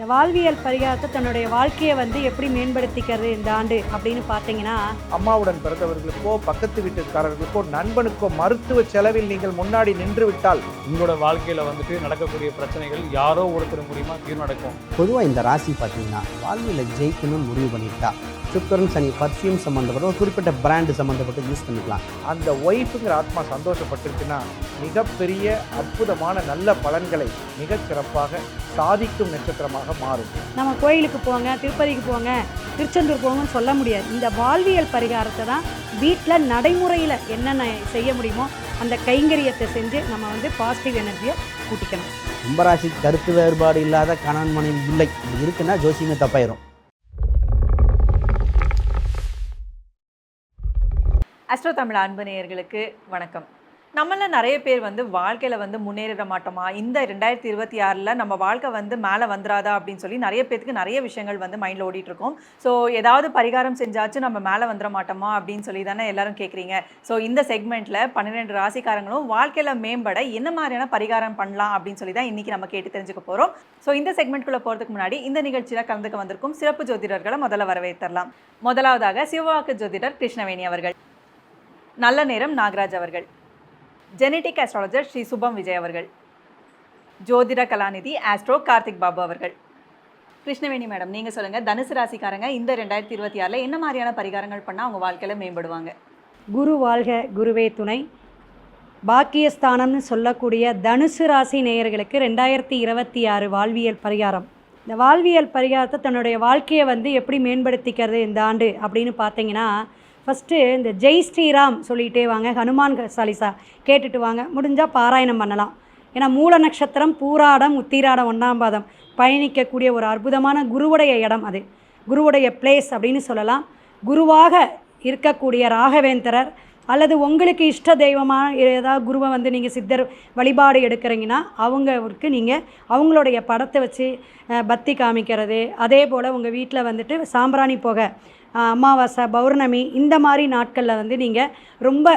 வாழ்வியல் பரிகாரத்தை தன்னுடைய வாழ்க்கையை எப்படி மேம்படுத்திக்கிறது இந்த ஆண்டு அப்படின்னு பார்த்தீங்கன்னா, அம்மாவுடன் பிறந்தவர்களுக்கோ பக்கத்து வீட்டுக்காரர்களுக்கோ நண்பனுக்கோ மருத்துவ செலவில் நீங்கள் முன்னாடி நின்று விட்டால் உங்களோட வாழ்க்கையில் நடக்கக்கூடிய பிரச்சனைகள் யாரோ ஒருத்தர் மூலியமாக தீர்வு நடக்கும். பொதுவாக இந்த ராசி பார்த்தீங்கன்னா வாழ்வியில் ஜெயிக்கணும்னு முடிவு பண்ணிட்டா சுக்கரன் சனி பர்ஃப்யூம் சம்மந்தப்பட்ட ஒரு குறிப்பிட்ட பிராண்டு சம்மந்தப்பட்டு யூஸ் பண்ணிக்கலாம். அந்த ஒய்ஃபுங்கிற ஆத்மா சந்தோஷப்பட்டிருக்குன்னா மிகப்பெரிய அற்புதமான நல்ல பலன்களை மிக சிறப்பாக சாதிக்கும் நட்சத்திரமாக மாறும். நம்ம கோயிலுக்கு போங்க, திருப்பதிக்கு போங்க, திருச்செந்தூர் போங்கன்னு சொல்ல முடியாது. இந்த வாழ்வியல் பரிகாரத்தை தான் வீட்டில் நடைமுறையில் என்னென்ன செய்ய முடியுமோ அந்த கைங்கரியத்தை செஞ்சு நம்ம பாசிட்டிவ் எனர்ஜியை கூட்டிக்கணும். கும்பராசி கருத்து வேறுபாடு இல்லாத கணவன் மனைவி இல்லை, இது இருக்குன்னா ஜோசியமே தப்பாயிரும். அஸ்ட்ரோ தமிழ் அன்பு நேயர்களுக்கு வணக்கம். நம்மள நிறைய பேர் வாழ்க்கையில் முன்னேறிட மாட்டோமா, இந்த 2026 நம்ம வாழ்க்கை மேலே வந்துடாதா அப்படின்னு சொல்லி நிறைய பேருக்கு நிறைய விஷயங்கள் மைண்டில் ஓடிட்டுருக்கோம். ஸோ ஏதாவது பரிகாரம் செஞ்சாச்சும் நம்ம மேலே வந்துட மாட்டோமா அப்படின்னு சொல்லி தானே எல்லாரும் கேட்குறீங்க. ஸோ இந்த செக்மெண்ட்டில் 12 ராசிக்காரங்களும் வாழ்க்கையில் மேம்பட என்ன மாதிரியான பரிகாரம் பண்ணலாம் அப்படின்னு சொல்லி தான் இன்றைக்கி நம்ம கேட்டு தெரிஞ்சுக்க போகிறோம். ஸோ இந்த செக்மெண்ட்குள்ளே போகிறதுக்கு முன்னாடி இந்த நிகழ்ச்சியில் கலந்துக்க வந்திருக்கும் சிறப்பு ஜோதிடர்களை முதல்ல வரவேற்றலாம். முதலாவதாக சிவவாக்கு ஜோதிடர் கிருஷ்ணவேணி அவர்கள், நல்ல நேரம் நாகராஜ் அவர்கள், ஜெனடிக் ஆஸ்ட்ராலஜர் ஸ்ரீ சுபம் விஜய் அவர்கள், ஜோதிட கலாநிதி ஆஸ்ட்ரோ கார்த்திக் பாபு அவர்கள். கிருஷ்ணவேணி மேடம், நீங்கள் சொல்லுங்கள், தனுசு ராசிக்காரங்க இந்த 2026 என்ன மாதிரியான பரிகாரங்கள் பண்ணால் அவங்க வாழ்க்கையில் மேம்படுவாங்க? குரு வாழ்க, குருவே துணை. பாக்கியஸ்தானம்னு சொல்லக்கூடிய தனுசு ராசி நேயர்களுக்கு 2026 வாழ்வியல் பரிகாரம். இந்த வாழ்வியல் பரிகாரத்தை தன்னுடைய வாழ்க்கையை எப்படி மேம்படுத்திக்கிறது இந்த ஆண்டு அப்படின்னு பார்த்தீங்கன்னா, ஃபஸ்ட்டு இந்த ஜெய் ஸ்ரீராம் சொல்லிகிட்டே வாங்க, ஹனுமான் சாலிசா கேட்டுட்டு வாங்க, முடிஞ்சால் பாராயணம் பண்ணலாம். ஏன்னா மூல நட்சத்திரம், பூராடம், உத்திராடம், 1ஆம் பாதம் பயணிக்கக்கூடிய ஒரு அற்புதமான குருவுடைய இடம், அது குருவுடைய பிளேஸ் அப்படின்னு சொல்லலாம். குருவாக இருக்கக்கூடிய ராகவேந்திரர் அல்லது உங்களுக்கு இஷ்ட தெய்வமாக ஏதாவது குருவை நீங்கள் சித்தர் வழிபாடு எடுக்கிறீங்கன்னா அவங்களுக்கு நீங்கள் அவங்களுடைய படத்தை வச்சு பத்தி காமிக்கிறது. அதே போல் உங்கள் வீட்டில் சாம்பிராணி புகை, அமாவாசை, பௌர்ணமி இந்த மாதிரி நாட்களில் நீங்கள் ரொம்ப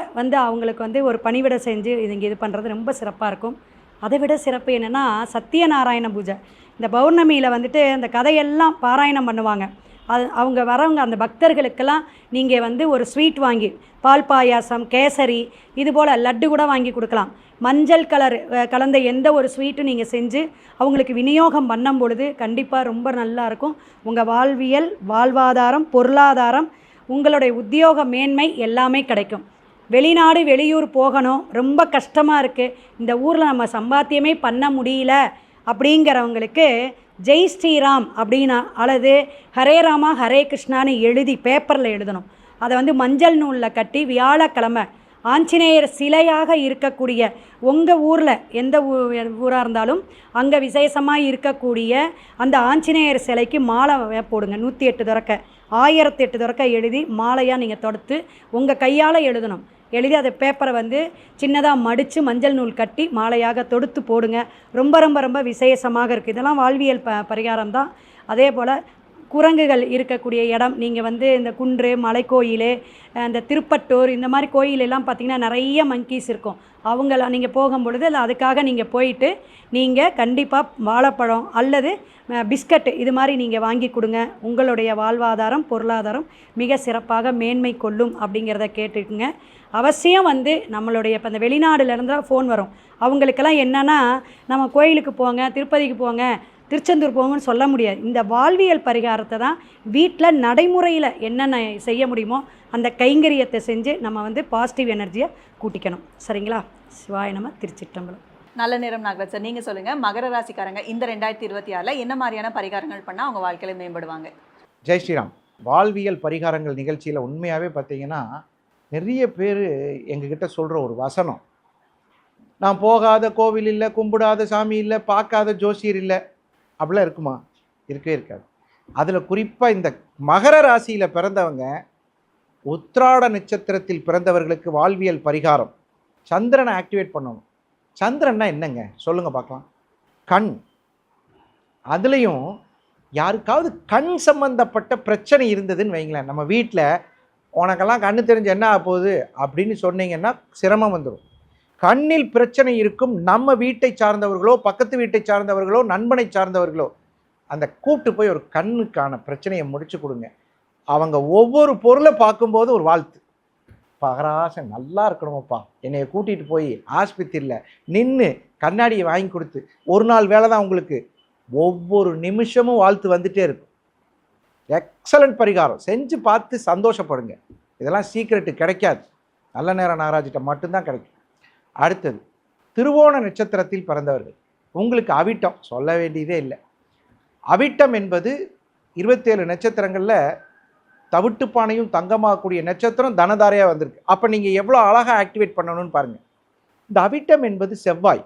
அவங்களுக்கு ஒரு பணிவிடை செஞ்சு இது பண்ணுறது ரொம்ப சிறப்பாக இருக்கும். அதை விட சிறப்பு என்னென்னா சத்யநாராயண பூஜை. இந்த பௌர்ணமியில் அந்த கதையெல்லாம் பாராயணம் பண்ணுவாங்க. அது அவங்க வரவங்க அந்த பக்தர்களுக்கெல்லாம் நீங்கள் ஒரு ஸ்வீட் வாங்கி, பால் பாயாசம், கேசரி, இதுபோல் லட்டு கூட வாங்கி கொடுக்கலாம். மஞ்சள் கலர் கலந்த எந்த ஒரு ஸ்வீட்டும் நீங்கள் செஞ்சு அவங்களுக்கு விநியோகம் பண்ணும் பொழுது கண்டிப்பாக ரொம்ப நல்லாயிருக்கும். உங்கள் வாழ்வியல், வாழ்வாதாரம், பொருளாதாரம், உங்களுடைய உத்தியோக மேன்மை எல்லாமே கிடைக்கும். வெளிநாடு வெளியூர் போகணும், ரொம்ப கஷ்டமாக இருக்குது, இந்த ஊரில் நம்ம சம்பாத்தியமே பண்ண முடியல அப்படிங்கிறவங்களுக்கு ஜெய் ஸ்ரீராம் அப்படின்னா அல்லது ஹரே ராமா ஹரே கிருஷ்ணான்னு எழுதி பேப்பரில் எழுதணும். அதை மஞ்சள் நூலில் கட்டி வியாழக்கிழமை ஆஞ்சநேயர் சிலையாக இருக்கக்கூடிய உங்கள் ஊரில் எந்த ஊராக இருந்தாலும் அங்கே விசேஷமாக இருக்கக்கூடிய அந்த ஆஞ்சநேயர் சிலைக்கு மாலை போடுங்க. 108 துறக்க 1008 துறக்க எழுதி மாலையாக நீங்கள் தொடுத்து உங்கள் கையால் எழுதணும். எழுதி அதை பேப்பரை சின்னதாக மடித்து மஞ்சள் நூல் கட்டி மாலையாக தொடுத்து போடுங்க. ரொம்ப ரொம்ப ரொம்ப விசேஷமாக இருக்குது. இதெல்லாம் வாழ்வியல் பரிகாரம் தான். அதே போல் குரங்குகள் இருக்கக்கூடிய இடம், நீங்கள் இந்த குன்று, மலைக்கோயில், இந்த திருப்பட்டூர் இந்த மாதிரி கோயிலெல்லாம் பார்த்திங்கன்னா நிறைய மங்கீஸ் இருக்கும். அவங்களாம் நீங்கள் போகும்பொழுது அதுக்காக நீங்கள் போயிட்டு நீங்கள் கண்டிப்பாக வாழைப்பழம் அல்லது பிஸ்கட்டு இது மாதிரி நீங்கள் வாங்கி கொடுங்க. உங்களுடைய வாழ்வாதாரம், பொருளாதாரம் மிக சிறப்பாக மேன்மை கொள்ளும் அப்படிங்கிறத கேட்டுக்குங்க. அவசியம் நம்மளுடைய இப்போ இந்த வெளிநாடுலேருந்து ஃபோன் வரும். அவங்களுக்கெல்லாம் என்னென்னா, நம்ம கோயிலுக்கு போங்க, திருப்பதிக்கு போங்க, திருச்செந்தூர் போங்கன்னு சொல்ல முடியாது. இந்த வாழ்வியல் பரிகாரத்தை தான் வீட்டில் நடைமுறையில் என்னென்ன செய்ய முடியுமோ அந்த கைங்கரியத்தை செஞ்சு நம்ம பாசிட்டிவ் எனர்ஜியை கூட்டிக்கணும். சரிங்களா? சிவாய நம. திருச்சிற்றம்பலம். நல்ல நேரம் நாகராஜ் சார், நீங்கள் சொல்லுங்கள், மகர ராசிக்காரங்க இந்த 2026 என்ன மாதிரியான பரிகாரங்கள் பண்ணால் அவங்க வாழ்க்கையில் மேம்படுவாங்க? ஜெய் ஸ்ரீராம். வாழ்வியல் பரிகாரங்கள் நிகழ்ச்சியில் உண்மையாகவே பார்த்தீங்கன்னா நிறைய பேர் எங்ககிட்ட சொல்கிற ஒரு வசனம், நான் போகாத கோவில் இல்லை, கும்பிடாத சாமி இல்லை, பார்க்காத ஜோசியர் இல்லை, அப்படிலாம் இருக்குமா? இருக்கவே இருக்காது. அதில் குறிப்பாக இந்த மகர ராசியில் பிறந்தவங்க, உத்திராட நட்சத்திரத்தில் பிறந்தவர்களுக்கு வாழ்வியல் பரிகாரம், சந்திரனை ஆக்டிவேட் பண்ணணும். சந்திரன்னா என்னங்க சொல்லுங்கள் பார்க்கலாம்? கண். அதுலேயும் யாருக்காவது கண் சம்பந்தப்பட்ட பிரச்சனை இருந்ததுன்னு வைங்களேன், நம்ம வீட்டில் உனக்கெல்லாம் கண்ணு தெரிஞ்சு என்ன ஆக போகுது அப்படின்னு சொன்னீங்கன்னா சிரமம் வந்துடும். கண்ணில் பிரச்சனை இருக்கும் நம்ம வீட்டை சார்ந்தவர்களோ, பக்கத்து வீட்டை சார்ந்தவர்களோ, நண்பனை சார்ந்தவர்களோ, அந்த கூப்பிட்டு போய் ஒரு கண்ணுக்கான பிரச்சனையை முடிச்சு கொடுங்க. அவங்க ஒவ்வொரு பொருளை பார்க்கும்போது ஒரு வாழ்த்து. பகராசன் நல்லா இருக்கணுமப்பா, என்னைய கூட்டிகிட்டு போய் ஆஸ்பத்திரியில் நின்று கண்ணாடியை வாங்கி கொடுத்து, ஒரு நாள் வேலை தான் உங்களுக்கு, ஒவ்வொரு நிமிஷமும் வாழ்த்து வந்துகிட்டே இருக்கும். எக்ஸலண்ட் பரிகாரம், செஞ்சு பார்த்து சந்தோஷப்படுங்க. இதெல்லாம் சீக்கிரட்டு கிடைக்காது, நல்ல நேரம் நாகராஜிட்ட மட்டும்தான் கிடைக்கும். அடுத்தது திருவோண நட்சத்திரத்தில் பிறந்தவர்கள், உங்களுக்கு அவிட்டம் சொல்ல வேண்டியதே இல்லை. அவிட்டம் என்பது 27 நட்சத்திரங்களில் தவிட்டுப்பானையும் தங்கமாகக்கூடிய நட்சத்திரம் தனதாரையாக வந்திருக்கு. அப்போ நீங்கள் எவ்வளோ அழகாக ஆக்டிவேட் பண்ணணும்னு பாருங்கள். இந்த அவிட்டம் என்பது செவ்வாய்.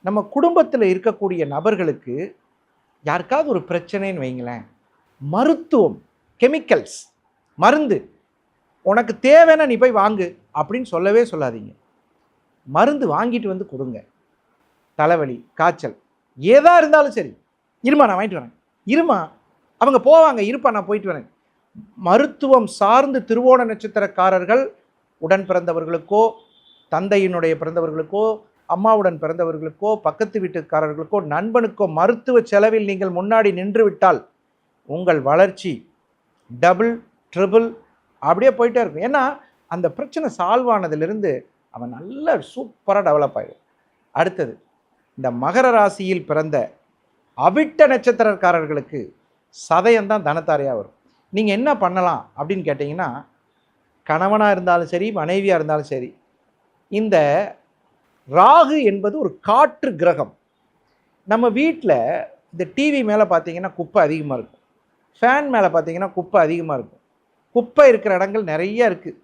நம்ம குடும்பத்தில் இருக்கக்கூடிய நபர்களுக்கு யாருக்காவது ஒரு பிரச்சனைன்னு வைங்களேன், மருத்துவம், கெமிக்கல்ஸ், மருந்து உனக்கு தேவைன்னா நீ போய் வாங்கு அப்படின்னு சொல்லவே சொல்லாதீங்க. மருந்து வாங்கிட்டு வந்து கொடுங்க. தலைவலி, காய்ச்சல் ஏதா இருந்தாலும் சரி, இருமா நான் வாங்கிட்டு வரேன், இருமா அவங்க போவாங்க, இருப்பா நான் போயிட்டு வரேன். மருத்துவம் சார்ந்து திருவோண நட்சத்திரக்காரர்கள் உடன் பிறந்தவர்களுக்கோ, தந்தையினுடைய பிறந்தவர்களுக்கோ, அம்மாவுடன் பிறந்தவர்களுக்கோ, பக்கத்து வீட்டுக்காரர்களுக்கோ, நண்பனுக்கோ மருத்துவ செலவில் நீங்கள் முன்னாடி நின்று விட்டால் உங்கள் வளர்ச்சி டபுள் ட்ரிபிள் அப்படியே போயிட்டே இருக்கும். ஏன்னா அந்த பிரச்சனை சால்வ் ஆனதுலேருந்து அவன் நல்ல சூப்பராக டெவலப் ஆகிடும். அடுத்தது இந்த மகர ராசியில் பிறந்த அவிட்ட நட்சத்திரக்காரர்களுக்கு சதயம்தான் தனத்தாரையாக வரும். நீங்கள் என்ன பண்ணலாம் அப்படின்னு கேட்டிங்கன்னா, கணவனாக இருந்தாலும் சரி, மனைவியாக இருந்தாலும் சரி, இந்த ராகு என்பது ஒரு காற்று கிரகம். நம்ம வீட்டில் இந்த டிவி மேலே பார்த்தீங்கன்னா குப்பை அதிகமாக இருக்கும், ஃபேன் மேலே பார்த்தீங்கன்னா குப்பை அதிகமாக இருக்கும். குப்பை இருக்கிற இடங்கள் நிறைய இருக்குது.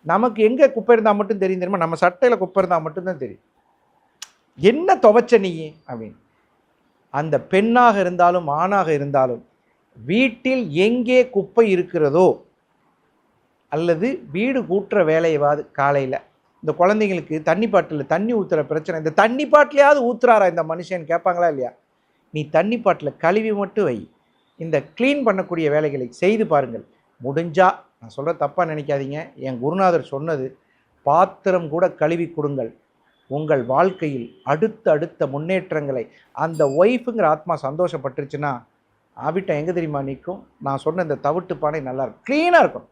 நமக்கு எங்கே குப்பை இருந்தால் மட்டும் தெரியும் தெரியுமா? நம்ம சட்டையில் குப்பை இருந்தால் மட்டும்தான் தெரியும். என்ன துவைச்ச நீ அப்படின்னு. அந்த பெண்ணாக இருந்தாலும் ஆணாக இருந்தாலும் வீட்டில் எங்கே குப்பை இருக்கிறதோ, அல்லது வீடு கூட்டுற வேலையவாது காலையில் இந்த குழந்தைங்களுக்கு தண்ணி பாட்டில் தண்ணி ஊற்றுற பிரச்சனை, இந்த தண்ணி பாட்டிலையாவது ஊற்றுறாரா இந்த மனுஷன் கேட்பாங்களா இல்லையா? நீ தண்ணி பாட்டில் கழுவி மட்டும் வை. இந்த க்ளீன் பண்ணக்கூடிய வேலைகளை செய்து பாருங்கள். முடிஞ்சா, நான் சொல்கிற தப்பாக நினைக்காதீங்க, என் குருநாதர் சொன்னது, பாத்திரம் கூட கழுவி கொடுங்கள். உங்கள் வாழ்க்கையில் அடுத்த முன்னேற்றங்களை அந்த ஒய்ஃபுங்கிற ஆத்மா சந்தோஷப்பட்டுருச்சுன்னா அவிட்டம் எங்கே தெரியுமா நிற்கும்? நான் சொன்ன இந்த தவிட்டு பானை நல்லா இருக்கும், க்ளீனாக இருக்கும்.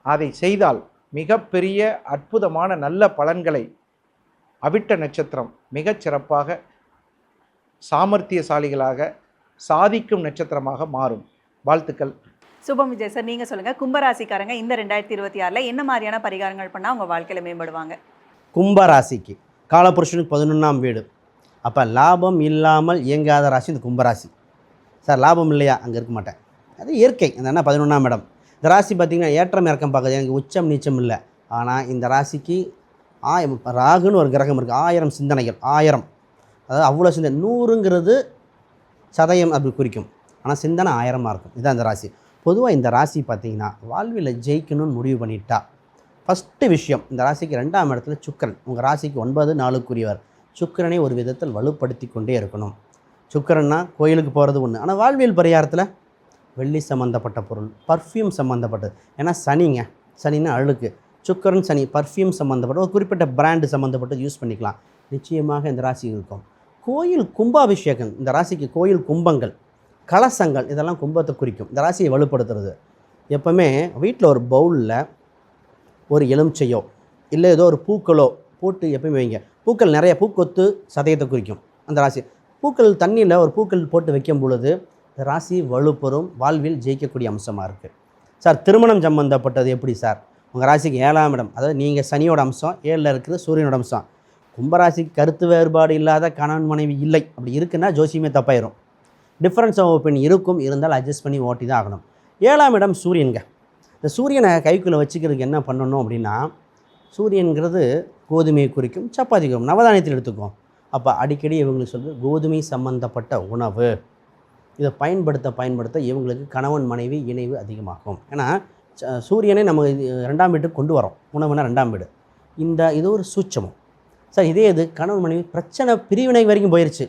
அதை செய்தால் மிகப்பெரிய அற்புதமான நல்ல பலன்களை அவிட்ட நட்சத்திரம் மிகச்சிறப்பாக சாமர்த்தியசாலிகளாக சாதிக்கும் நட்சத்திரமாக மாறும். வாழ்த்துக்கள். சுபம் விஜய் சார், நீங்கள் சொல்லுங்கள், கும்பராசிக்காரங்க இந்த 2026 என்ன மாதிரியான பரிகாரங்கள் பண்ணால் அவங்க வாழ்க்கையில் மேம்படுவாங்க? கும்பராசிக்கு காலபுருஷனுக்கு 11ஆம் வீடு. அப்போ லாபம் இல்லாமல் இயங்காத ராசி இந்த கும்பராசி. சார் லாபம் இல்லையா? அங்கே இருக்க மாட்டேன், அது இயற்கை. அந்த 11ஆம் இடம். இந்த ராசி பார்த்திங்கன்னா ஏற்றம் இறக்கம் பார்க்குது, எனக்கு உச்சம் நீச்சம் இல்லை. ஆனால் இந்த ராசிக்கு ராகுன்னு ஒரு கிரகம் இருக்குது, 1000 சிந்தனைகள், 1000, அதாவது அவ்வளோ சிந்தனை. 100ங்கிறது சதயம் அப்படி குறிக்கும், ஆனால் சிந்தனை 1000ஆக இருக்கும். இதுதான் இந்த ராசி. பொதுவாக இந்த ராசி பார்த்திங்கன்னா வாழ்வில் ஜெயிக்கணும்னு முடிவு பண்ணிட்டா ஃபஸ்ட்டு விஷயம், இந்த ராசிக்கு 2ஆம் இடத்துல சுக்கிரன், உங்கள் ராசிக்கு 9 4க்குரியவர். சுக்கிரனை ஒரு விதத்தில் வலுப்படுத்தி கொண்டே இருக்கணும். சுக்கிரன்னா கோயிலுக்கு போகிறது ஒன்று, ஆனால் வாழ்வியல் பரிகாரத்தில் வெள்ளி சம்மந்தப்பட்ட பொருள், பர்ஃப்யூம் சம்மந்தப்பட்டது. ஏன்னா சனின்னா அழுக்கு, சுக்கிரன் சனி பர்ஃப்யூம் சம்மந்தப்பட்ட ஒரு குறிப்பிட்ட பிராண்டு சம்மந்தப்பட்டது யூஸ் பண்ணிக்கலாம். நிச்சயமாக இந்த ராசி இருக்கும். கோயில் கும்பாபிஷேகம், இந்த ராசிக்கு கோயில் கும்பங்கள், கலசங்கள், இதெல்லாம் கும்பத்தை குறிக்கும். இந்த ராசியை வலுப்படுத்துறது. எப்போவுமே வீட்டில் ஒரு பவுலில் ஒரு எலுமிச்சையோ இல்லை ஏதோ ஒரு பூக்களோ போட்டு எப்பயுமே வைங்க. பூக்கள் நிறைய பூக்கொத்து சதயத்தை குறிக்கும் அந்த ராசி. பூக்கள் தண்ணியில் ஒரு பூக்கள் போட்டு வைக்கும் பொழுது இந்த ராசி வலுப்பெறும், வாழ்வில் ஜெயிக்கக்கூடிய அம்சமாக இருக்குது. சார் திருமணம் சம்மந்தப்பட்டது எப்படி சார்? உங்கள் ராசிக்கு 7ஆம் இடம், அதாவது நீங்கள் சனியோட அம்சம், 7ல் இருக்கிறது சூரியனோட அம்சம். கும்பராசிக்கு கருத்து வேறுபாடு இல்லாத கணவன் மனைவி இல்லை, அப்படி இருக்குன்னா ஜோசியமே தப்பாயிரும். டிஃப்ரென்ஸ் ஆஃப் ஒப்பீனியன் இருக்கும், இருந்தால் அட்ஜஸ்ட் பண்ணி ஓட்டி தான் ஆகணும். 7ஆம் இடம் சூரியனுங்க. இந்த சூரியனை கைக்குள்ளே வச்சுக்கிறதுக்கு என்ன பண்ணணும் அப்படின்னா, சூரியன்கிறது கோதுமையை குறிக்கும், சப்பாத்தி குறிக்கும், நவதானியத்தில் எடுத்துக்கும். அப்போ அடிக்கடி இவங்களுக்கு சொல்வது கோதுமை சம்மந்தப்பட்ட உணவு, இதை பயன்படுத்த இவங்களுக்கு கணவன் மனைவி இணைவு அதிகமாகும். ஏன்னா சூரியனை நம்ம 2ஆம் வீட்டுக்கு கொண்டு வரோம், உணவுனா 2ஆம் வீடு. இது ஒரு சூட்சமம் சார். இதே இது கணவன் மனைவி பிரச்சனை பிரிவினை வரைக்கும் போயிடுச்சு,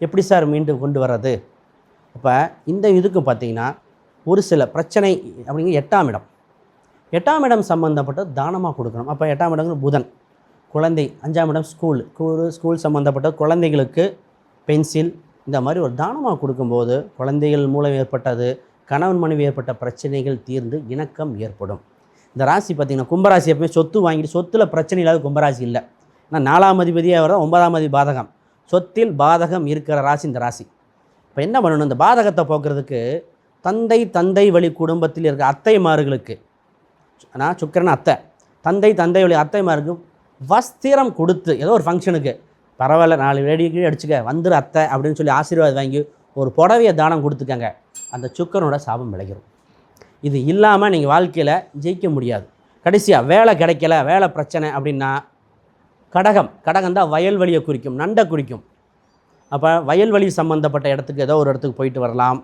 எப்படி சார் மீண்டும் கொண்டு வர்றது? அப்போ இந்த இதுக்கு பார்த்திங்கன்னா ஒரு சில பிரச்சனை அப்படிங்கிற 8ஆம் இடம். 8ஆம் இடம் சம்மந்தப்பட்ட தானமாக கொடுக்கணும். அப்போ 8ஆம் இடங்கிற புதன், குழந்தை. 5ஆம் இடம் ஸ்கூல் சம்மந்தப்பட்ட குழந்தைகளுக்கு பென்சில், இந்த மாதிரி ஒரு தானமாக கொடுக்கும்போது குழந்தைகள் மூலம் ஏற்பட்டது, கணவன் மனைவி ஏற்பட்ட பிரச்சனைகள் தீர்ந்து இணக்கம் ஏற்படும். இந்த ராசி பார்த்திங்கன்னா கும்பராசி எப்பவுமே சொத்து வாங்கிட்டு சொத்தில் பிரச்சனை இல்லாத கும்பராசி இல்லை. ஆனால் 4ஆம் அதிபதியாக வர 9ஆம் அதிபதி பாதகம், சொத்தில் பாதகம் இருக்கிற ராசி இந்த ராசி. இப்போ என்ன பண்ணணும், இந்த பாதகத்தை போக்குறதுக்கு தந்தை வழி குடும்பத்தில் இருக்க அத்தைமார்களுக்கு, ஆனால் சுக்கிரன் அத்தை, தந்தை வழி அத்தைமாருக்கு வஸ்திரம் கொடுத்து ஏதோ ஒரு ஃபங்க்ஷனுக்கு பரவாயில்ல 4 வேடிக்கை அடிச்சுக்க வந்துரு அத்தை அப்படின்னு சொல்லி ஆசீர்வாதம் வாங்கி ஒரு புடவையை தானம் கொடுத்துக்கங்க. அந்த சுக்கிரனோட சாபம் விளைகிறோம். இது இல்லாமல் நீங்கள் வாழ்க்கையில் ஜெயிக்க முடியாது. கடைசியாக வேலை கிடைக்கல, வேலை பிரச்சனை அப்படின்னா கடகம் தான் வயல்வெளியை குறிக்கும், நண்டை குறிக்கும். அப்போ வயல்வெளி சம்மந்தப்பட்ட இடத்துக்கு ஏதோ ஒரு இடத்துக்கு போயிட்டு வரலாம்.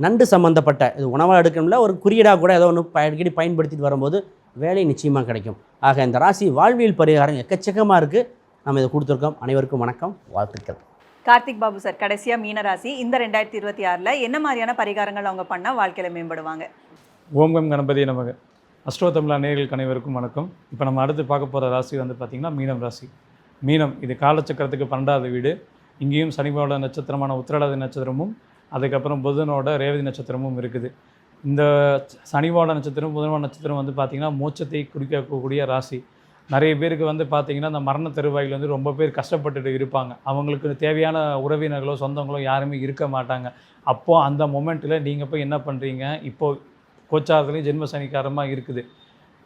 நண்டு சம்மந்தப்பட்ட இது உணவாக எடுக்கணும்ல ஒரு குறியீடாக கூட ஏதோ ஒன்று அடிக்கடி பயன்படுத்திட்டு வரும்போது வேலை நிச்சயமாக கிடைக்கும். ஆக இந்த ராசி வாழ்வியல் பரிகாரம் எக்கச்சக்கமாக இருக்குது. நம்ம இதை கொடுத்துருக்கோம். அனைவருக்கும் வணக்கம், வாழ்த்துக்கள். கார்த்திக் பாபு சார், கடைசியாக மீனராசி இந்த 2026 என்ன மாதிரியான பரிகாரங்கள் அவங்க பண்ணால் வாழ்க்கையில் மேம்படுவாங்க? ஓம் கம் கணபதி நமக. அஸ்ட்ரோ தமிழா நேயர்களுக்கு அனைவருக்கும் வணக்கம். இப்போ நம்ம அடுத்து பார்க்க போகிற ராசி வந்து பார்த்திங்கன்னா மீனம் ராசி. மீனம் இது காலச்சக்கரத்துக்கு 12வது வீடு. இங்கேயும் சனியோட நட்சத்திரமான உத்திரடாதி நட்சத்திரமும் அதுக்கப்புறம் புதனோட ரேவதி நட்சத்திரமும் இருக்குது. இந்த சனியோட நட்சத்திரம் புதனோட நட்சத்திரம் வந்து பார்த்திங்கன்னா மோட்சத்தை குடிக்கக்கூடிய ராசி. நிறைய பேருக்கு வந்து பார்த்திங்கன்னா இந்த மரண தருவாயில் வந்து ரொம்ப பேர் கஷ்டப்பட்டுட்டு இருப்பாங்க. அவங்களுக்கு தேவையான உறவினர்களோ சொந்தங்களோ யாருமே இருக்க மாட்டாங்க. அப்போது அந்த மொமெண்ட்டில் நீங்கள் போய் என்ன பண்ணுறீங்க, இப்போது கோச்சாரத்துலேயும் ஜென்ம சனிக்காரமாக இருக்குது,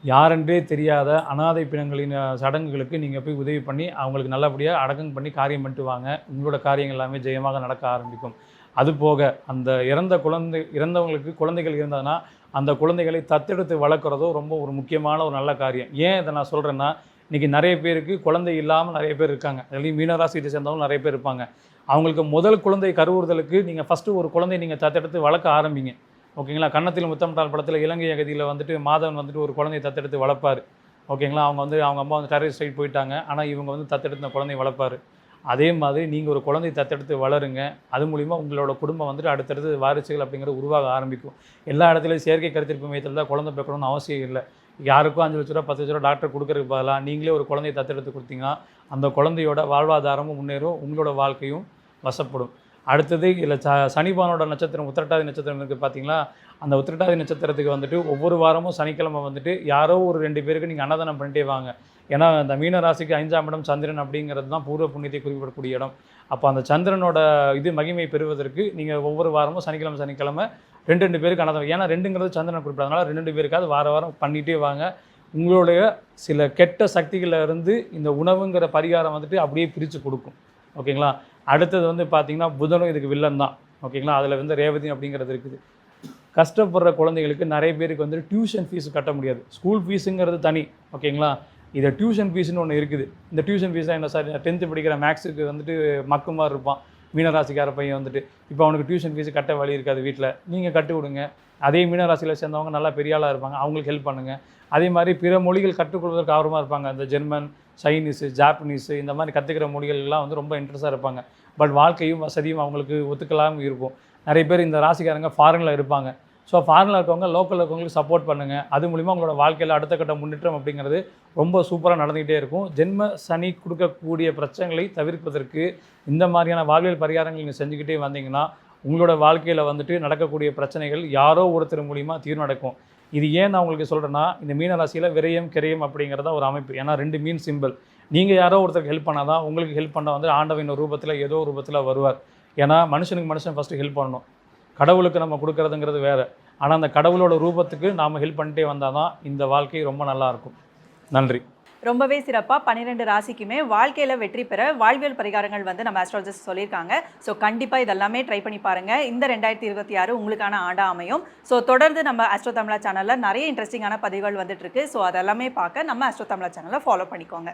யாரென்றே தெரியாத அனாதை பிணங்களின் சடங்குகளுக்கு நீங்கள் போய் உதவி பண்ணி அவங்களுக்கு நல்லபடியாக அடக்கம் பண்ணி காரியம் பண்ணிட்டு வாங்க. உங்களோட காரியங்கள் எல்லாமே ஜெயமாக நடக்க ஆரம்பிக்கும். அதுபோக அந்த இறந்தவங்களுக்கு குழந்தைகள் இருந்ததுன்னா அந்த குழந்தைகளை தத்தெடுத்து வளர்க்குறதோ ரொம்ப ஒரு முக்கியமான ஒரு நல்ல காரியம். ஏன் இதை நான் சொல்கிறேன்னா, இன்றைக்கி நிறைய பேருக்கு குழந்தை இல்லாமல் நிறைய பேர் இருக்காங்க. அதுலேயும் மீனராசியை சேர்ந்தவங்க நிறைய பேர் இருப்பாங்க. அவங்களுக்கு முதல் குழந்தை கருவுறுதலுக்கு நீங்கள் ஃபஸ்ட்டு ஒரு குழந்தை நீங்கள் தத்தெடுத்து வளர்க்க ஆரம்பிங்க. ஓகேங்களா? கன்னத்தில் முத்தமிட்டால் படத்தில் இலங்கை அகதியில் வந்துட்டு மாதவன் வந்துட்டு ஒரு குழந்தையை தத்தெடுத்து வளர்ப்பார். ஓகேங்களா? அவங்க அம்மா வந்து டெரரிஸ்ட் சைட் போயிட்டாங்க, ஆனால் இவங்க வந்து தத்தெடுத்த குழந்தையை வளர்ப்பார். அதே மாதிரி நீங்கள் ஒரு குழந்தையை தத்தெடுத்து வளருங்க. அது மூலிமா உங்களோட குடும்பம் வந்துட்டு அடுத்தடுத்து வாரிசுகள் அப்படிங்கிறது உருவாக ஆரம்பிக்கும். எல்லா இடத்துலையும் செயற்கை கருத்திருப்பு மையத்தில் தான் குழந்தை பிறக்கணும்னு அவசியம் இல்லை. யாருக்கும் 5 லட்ச ரூபா 10 லட்ச ரூபா டாக்டர் கொடுக்கறதுக்கு பதிலாக நீங்களே ஒரு குழந்தையை தத்தெடுத்து கொடுத்தீங்கன்னா அந்த குழந்தையோட வாழ்வாதாரமும் முன்னேறும், உங்களோட வாழ்க்கையும் வசப்படும். அடுத்தது இதில் சனிபானோட நட்சத்திரம் உத்திரட்டாதி நட்சத்திரம் இருக்குது பார்த்தீங்களா? அந்த உத்திரட்டாதி நட்சத்திரத்துக்கு வந்துட்டு ஒவ்வொரு வாரமும் சனிக்கிழமை வந்துட்டு யாரோ ஒரு 2 பேருக்கு நீங்கள் அன்னதானம் பண்ணிட்டே வாங்க. ஏன்னா அந்த மீன ராசிக்கு 5ஆம் இடம் சந்திரன் அப்படிங்கிறது தான் பூர்வ புண்ணியத்தை குறிப்பிடக்கூடிய இடம். அப்போ அந்த சந்திரனோட மகிமை பெறுவதற்கு நீங்கள் ஒவ்வொரு வாரமும் சனிக்கிழமை 2 பேருக்கு அன்னதானம். ஏன்னா 2ங்கிறது சந்திரன் குறிப்பிடாதனால 2 பேருக்காவது வாரம் பண்ணிகிட்டே வாங்க. உங்களுடைய சில கெட்ட சக்திகளில் இருந்து இந்த உணவுங்கிற பரிகாரம் வந்துட்டு அப்படியே பிரித்து கொடுக்கும். ஓகேங்களா? அடுத்தது வந்து பார்த்திங்கன்னா புதனும் இதுக்கு வில்லன் தான். ஓகேங்களா? அதில் வந்து ரேவதி அப்படிங்கிறது இருக்குது. கஷ்டப்படுற குழந்தைகளுக்கு நிறைய பேருக்கு வந்து டியூஷன் ஃபீஸ் கட்ட முடியாது. ஸ்கூல் ஃபீஸுங்கிறது தனி. ஓகேங்களா? இதை டியூஷன் ஃபீஸ்னு ஒன்று இருக்குது. இந்த டியூஷன் ஃபீஸாக என்ன சார், 10th படிக்கிற மேக்ஸுக்கு வந்துட்டு மக்குமார் இருப்பான் மீனராசிக்கார பையன் வந்துட்டு, இப்போ அவனுக்கு டியூஷன் ஃபீஸு கட்ட வழி இருக்காது வீட்டில், நீங்கள் கட்டி விடுங்க. அதே மீனராசியில் சேர்ந்தவங்க நல்லா பெரிய ஆளாக இருப்பாங்க, அவங்களுக்கு ஹெல்ப் பண்ணுங்கள். அதே மாதிரி பிற மொழிகள் கற்றுக்கொள்வதற்கு ஆர்வமாக இருப்பாங்க. இந்த ஜெர்மன், சைனீஸு, ஜாப்பனீஸு இந்த மாதிரி கற்றுக்கிற மொழிகள்லாம் வந்து ரொம்ப இன்ட்ரெஸ்ட்டாக இருப்பாங்க. பட் வாழ்க்கையும் வசதியும் அவங்களுக்கு ஒத்துக்கலாமல் இருக்கும். நிறைய பேர் இந்த ராசிக்காரங்க ஃபாரினில் இருப்பாங்க. ஸோ ஃபாரினில் இருக்கவங்க லோக்கலில் இருக்கவங்களுக்கு சப்போர்ட் பண்ணுங்கள். அது மூலிமா உங்களோட வாழ்க்கையில் அடுத்த கட்ட முன்னேற்றம் அப்படிங்கிறது ரொம்ப சூப்பராக நடந்துகிட்டே இருக்கும். ஜென்ம சனி கொடுக்கக்கூடிய பிரச்சனைகளை தவிர்ப்பதற்கு இந்த மாதிரியான வாழ்வியல் பரிகாரங்கள் நீங்கள் செஞ்சுக்கிட்டே வந்தீங்கன்னா உங்களோட வாழ்க்கையில் வந்துட்டு நடக்கக்கூடிய பிரச்சனைகள் யாரோ ஒருத்தர் மூலிமா தீர்வு நடக்கும். இது ஏன் நான் உங்களுக்கு சொல்கிறேன்னா, இந்த மீனராசியில் விரயம் கிரயம் அப்படிங்கிறத ஒரு அமைப்பு. ஏன்னா 2 மீன் சிம்பிள். நீங்கள் யாரோ ஒருத்தருக்கு ஹெல்ப் பண்ணால் தான் உங்களுக்கு ஹெல்ப் பண்ண வந்து ஆண்டவன் ரூபத்தில் ஏதோ ரூபத்தில் வருவார். ஏன்னா மனுஷனுக்கு மனுஷன் ஃபஸ்ட்டு ஹெல்ப் பண்ணணும். கடவுளுக்கு நம்ம கொடுக்குறதுங்கிறது வேறு. ஆனால் அந்த கடவுளோட ரூபத்துக்கு நாம் ஹெல்ப் பண்ணிட்டே வந்தால் தான் இந்த வாழ்க்கை ரொம்ப நல்லாயிருக்கும். நன்றி. ரொம்பவே சிறப்பாக 12 ராசிக்குமே வாழ்க்கையில் வெற்றி பெற வாழ்வியல் பரிகாரங்கள் வந்து நம்ம ஆஸ்ட்ராலஜிஸ்ட் சொல்லியிருக்காங்க. ஸோ கண்டிப்பாக இதெல்லாமே ட்ரை பண்ணி பாருங்கள். இந்த 2026 உங்களுக்கான ஆண்டாக அமையும். ஸோ தொடர்ந்து நம்ம ஆஸ்ட்ரோ தமிழா சேனலில் நிறைய இன்ட்ரெஸ்டிங்கான பதிவுகள் வந்துட்டுருக்கு. ஸோ அதெல்லாமே பார்க்க நம்ம ஆஸ்ட்ரோ தமிழா சேனலை ஃபாலோ பண்ணிக்கோங்க.